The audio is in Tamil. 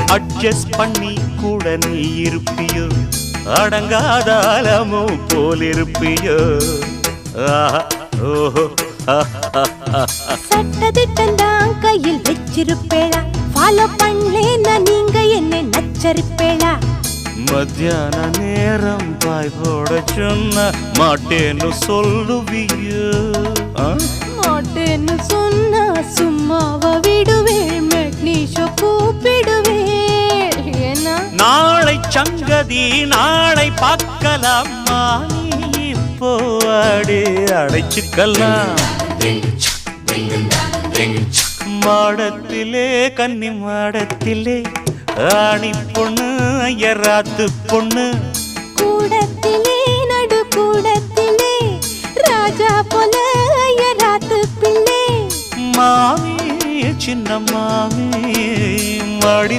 அட்ஜஸ்ட் பண்ணி கூட நீ இருப்பியோ அடங்காத அலமும் போல் இருப்பியோ ஓஹோ சட்டதிட்டம் கையில் வச்சிருப்பேளா ஃபாலோ பண்ணலேன்னா நீங்க என்ன நச்சரிப்பேளா மத்தியான நேரம் பாய் போட சொன்ன மாட்டேன்னு சொல்லுவியோ மாட்டேன்னு சொன்னா சும்மாவா விடுவேன் மெக்னீஷோ கூப்பிடுவேன் ஏன்னா நாளை சங்கதி நாளை பார்க்கலாமா இப்போ அடி அடைச்சுக்கலாம் மாடத்திலே கன்னி மாடத்திலே ஆணி பொண்ணு ஐயராத்து பொண்ணு கூடத்திலே நடு கூடத்திலே ராஜா போல ஐயராத்து பிள்ளை மாமி சின்ன மாமி மாடி